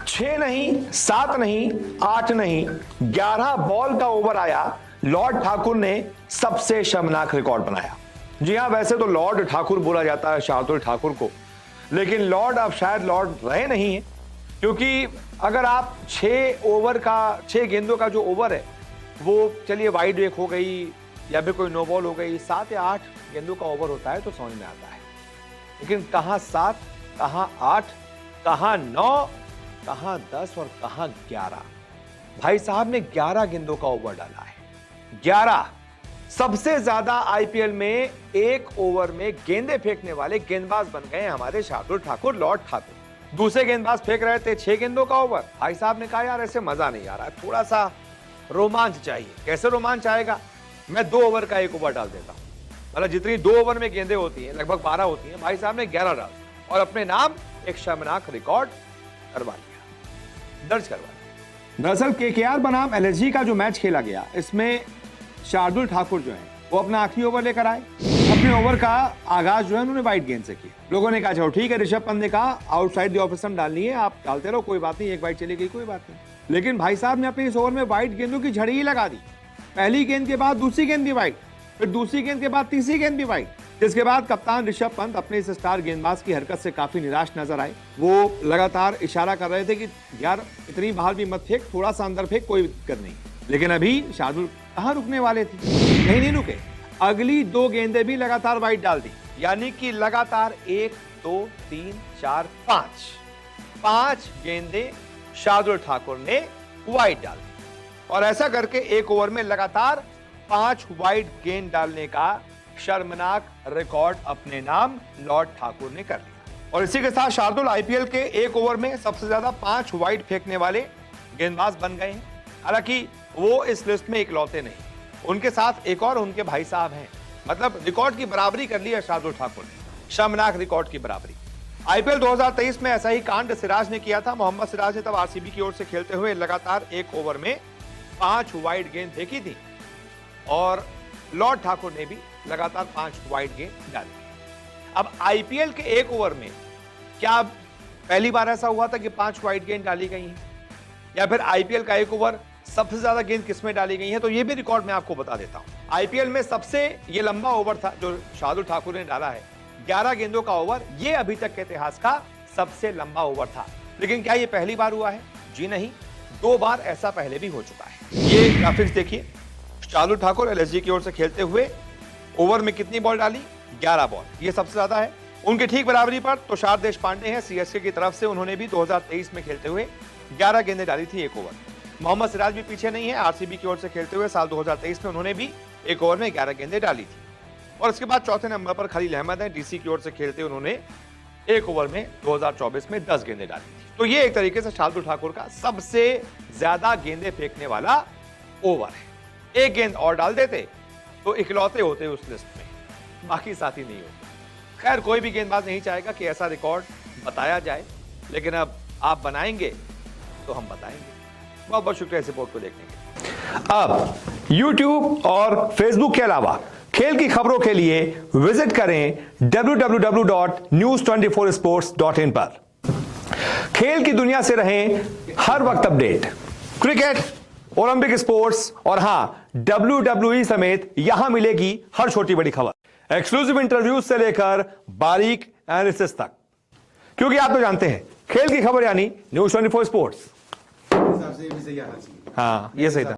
6 नहीं, 7 नहीं, 8 नहीं, 11 बॉल का ओवर आया, लॉर्ड ठाकुर ने सबसे शर्मनाक रिकॉर्ड बनाया। जी हां, वैसे तो लॉर्ड ठाकुर बोला जाता है शार्दुल ठाकुर को, लेकिन लॉर्ड अब शायद लॉर्ड रहे नहीं है, क्योंकि अगर आप 6 गेंदों का जो ओवर है वो चलिए वाइड एक हो गई या फिर कोई नो बॉल हो गई, 7 या 8 गेंदों का ओवर होता है तो समझ में आता है, लेकिन कहां 7, कहां 8, कहां 9, कहां 10 और कहां 11। भाई साहब ने 11 गेंदों का ओवर डाला है। 11 सबसे ज्यादा आईपीएल में एक ओवर में गेंदें फेंकने वाले गेंदबाज बन गए हमारे शार्दुल ठाकुर, लॉर्ड ठाकुर। दूसरे गेंदबाज फेंक रहे थे 6 गेंदों का ओवर। भाई साहब ने कहा यार ऐसे मजा नहीं आ रहा है, थोड़ा सा रोमांच चाहिए। कैसे रोमांच आएगा? मैं 2 ओवर का एक ओवर डाल देता हूं। मतलब जितनी 2 ओवर में गेंदें होती हैं लगभग 12 होती हैं, भाई साहब ने 11 डाल और अपने नाम एक शर्मनाक रिकॉर्ड करवा लिया, दर्ज करवा लिया। दरअसल केकेआर बनाम एलएसजी का जो मैच खेला गया, इसमें शार्दुल ठाकुर जो है वो अपना आखिरी ओवर लेकर आए। अपने ओवर का आगाज जो है उन्होंने वाइड गेंद से किया। लोगों ने कहा चलो ठीक है, ऋषभ पंत ने कहा आउटसाइड द ऑफ स्टंप डालनी है, आप डालते रहो, कोई बात नहीं, एक वाइड चली गई कोई बात नहीं। लेकिन भाई साहब ने अपने इस ओवर में वाइड गेंदों की झड़ी ही लगा दी। पहली गेंद के बाद दूसरी गेंद भी वाइड, फिर दूसरी गेंद के बाद तीसरी गेंद भी वाइड, जिसके बाद कप्तान ऋषभ पंत अपने इस स्टार गेंदबाज की हरकत से काफी निराश नजर आए। वो लगातार इशारा कर रहे थे कि यार इतनी बाहर भी मत फेंक, थोड़ा सा अंदर फेंक, कोई दिक्कत नहीं। लेकिन अभी शार्दुल कहां रुकने वाले थे? नहीं रुके, अगली 2 गेंदें भी लगातार वाइड डाल दी, यानी कि लगातार 1, 2, 3, 4, 5 गेंदें शार्दुल ठाकुर ने वाइड डाल दी। और ऐसा करके एक ओवर में लगातार 5 वाइड गेंद डालने का शर्मनाक रिकॉर्ड अपने नाम लॉर्ड ठाकुर ने कर लिया। और इसी के साथ शार्दुल आईपीएल के एक ओवर में सबसे ज्यादा 5 वाइड फेंकने वाले गेंदबाज बन गए हैं। हालांकि वो इस लिस्ट में इकलौते नहीं, उनके साथ एक और उनके भाई साहब हैं। मतलब रिकॉर्ड की बराबरी कर ली है शार्दुल ठाकुर ने, शर्मनाक रिकॉर्ड की बराबरी। आईपीएल 2023 में ऐसा ही कांड सिराज ने किया था। मोहम्मद सिराज ने तब आरसीबी की ओर से खेलते हुए लगातार एक ओवर में 5 वाइड गेंद फेंकी थी और लॉर्ड ठाकुर ने भी लगातार 5 वाइड गेंद डाली। अब आईपीएल के एक ओवर में क्या पहली बार ऐसा हुआ था कि 5 वाइड गेंद डाली गई हैं, या फिर आईपीएल का एक ओवर सबसे ज्यादा गेंद किसमें डाली गई है? तो ये भी रिकॉर्ड मैं आपको बता देता हूं। आईपीएल में सबसे ये लंबा ओवर था जो शार्दुल ठाकुर ने डाला है, 11 गेंदों का ओवर। ये अभी तक के इतिहास का सबसे लंबा ओवर था। लेकिन क्या ये पहली बार हुआ है? जी नहीं, 2 बार ऐसा पहले भी हो चुका है। ये ग्राफिक्स देखिए, शार्दुल ठाकुर एलएसजी की ओर से खेलते हुए ओवर में कितनी बॉल डाली? 11 बॉल, ये सबसे ज्यादा है। उनके ठीक बराबरी पर तुषार देशपांडे हैं सीएसके की तरफ से, उन्होंने भी 2023 में खेलते हुए 11 गेंदें डाली थी एक ओवर। मोहम्मद सिराज भी पीछे नहीं है, आरसीबी की ओर से खेलते हुए साल 2023 में उन्होंने भी एक ओवर में 11 गेंदें डाली थी। और इसके बाद चौथे नंबर पर खलील अहमद है, डीसी की ओर से खेलते उन्होंने एक ओवर में 2024 में 10 गेंदें डाली थी। तो ये एक तरीके से शार्दुल ठाकुर का सबसे ज्यादा गेंदें फेंकने वाला ओवर है। एक गेंद और डाल देते तो इकलौते होते उस लिस्ट में, बाकी साथी नहीं होते। खैर, कोई भी गेंदबाज नहीं चाहेगा कि ऐसा रिकॉर्ड बताया जाए, लेकिन अब आप बनाएंगे तो हम बताएंगे। बहुत बहुत शुक्रिया इस रिपोर्ट को देखने के। अब YouTube और Facebook के अलावा खेल की खबरों के लिए विजिट करें www.news24sports.in पर। खेल की दुनिया से रहें हर वक्त अपडेट। क्रिकेट, ओलंपिक स्पोर्ट्स और हां WWE समेत यहां मिलेगी हर छोटी बड़ी खबर, एक्सक्लूसिव इंटरव्यूज से लेकर बारीक एनालिसिस तक, क्योंकि आप तो जानते हैं खेल की खबर यानी न्यूज़ 24 स्पोर्ट्स। हाँ, ये सही था।